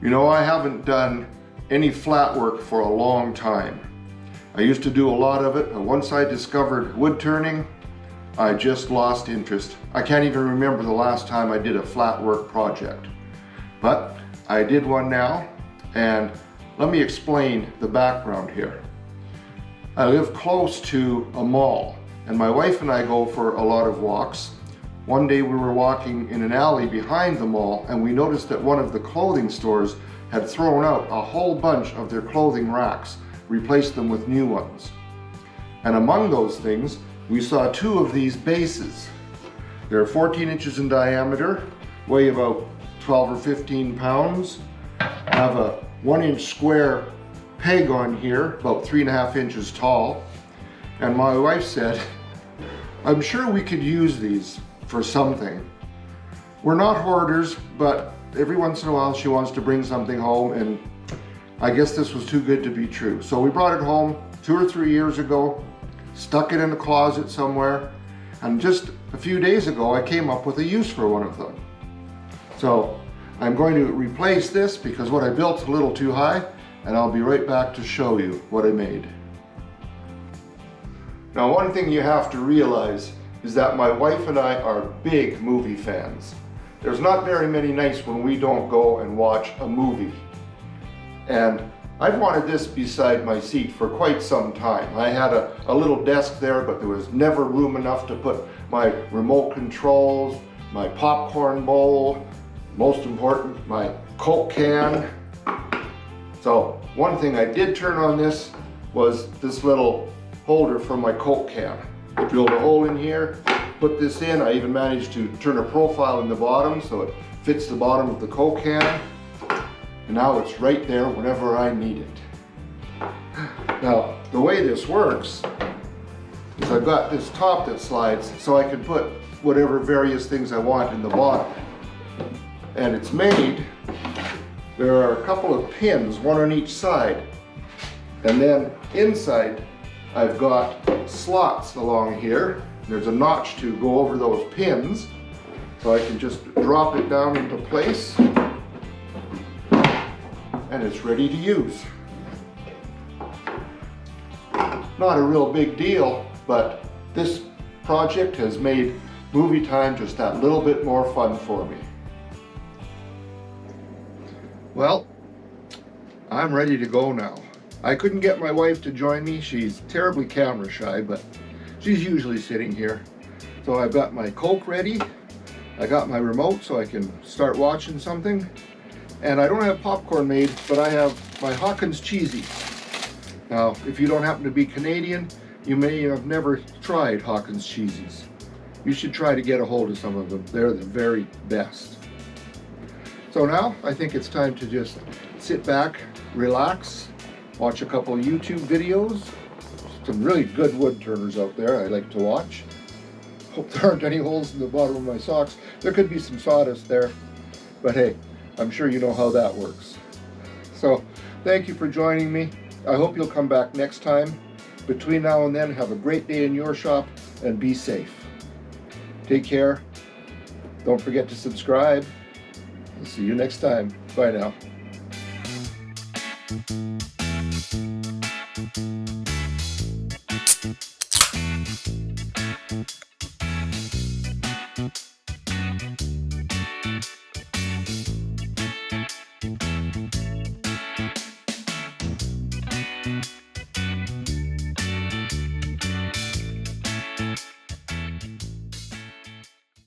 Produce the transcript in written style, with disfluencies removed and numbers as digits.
You know, I haven't done any flat work for a long time. I used to do a lot of it, but once I discovered wood turning, I just lost interest. I can't even remember the last time I did a flat work project. But I did one now, and let me explain the background here. I live close to a mall, and my wife and I go for a lot of walks. One day we were walking in an alley behind the mall, and we noticed that one of the clothing stores had thrown out a whole bunch of their clothing racks, replaced them with new ones. And among those things, we saw two of these bases. They're 14 inches in diameter, weigh about 12 or 15 pounds, have a 1-inch square peg on here, about 3.5 inches tall. And my wife said, I'm sure we could use these for something. We're not hoarders, but every once in a while she wants to bring something home, and I guess this was too good to be true. So we brought it home 2 or 3 years ago, stuck it in a closet somewhere, and just a few days ago I came up with a use for one of them. So I'm going to replace this because what I built's a little too high, and I'll be right back to show you what I made. Now, one thing you have to realize is that my wife and I are big movie fans. There's not very many nights when we don't go and watch a movie. And I've wanted this beside my seat for quite some time. I had a little desk there, but there was never room enough to put my remote controls, my popcorn bowl, most important, my Coke can. So one thing I did turn on this was this little holder for my Coke can. I drilled a hole in here, put this in. I even managed to turn a profile in the bottom so it fits the bottom of the Coke can. And now it's right there whenever I need it. Now, the way this works is I've got this top that slides so I can put whatever various things I want in the bottom. And it's made, there are a couple of pins, one on each side. And then inside, I've got slots along here. There's a notch to go over those pins, so I can just drop it down into place, and it's ready to use. Not a real big deal, but this project has made movie time just that little bit more fun for me. Well, I'm ready to go now. I couldn't get my wife to join me. She's terribly camera shy, but she's usually sitting here. So I've got my Coke ready. I got my remote so I can start watching something. And I don't have popcorn made, but I have my Hawkins Cheesies. Now, if you don't happen to be Canadian, you may have never tried Hawkins Cheesies. You should try to get a hold of some of them. They're the very best. So now I think it's time to just sit back, relax, watch a couple of YouTube videos. Some really good wood turners out there I like to watch. Hope there aren't any holes in the bottom of my socks. There could be some sawdust there, but hey, I'm sure you know how that works. So thank you for joining me. I hope you'll come back next time. Between now and then, have a great day in your shop and be safe. Take care. Don't forget to subscribe. I'll see you next time. Bye now.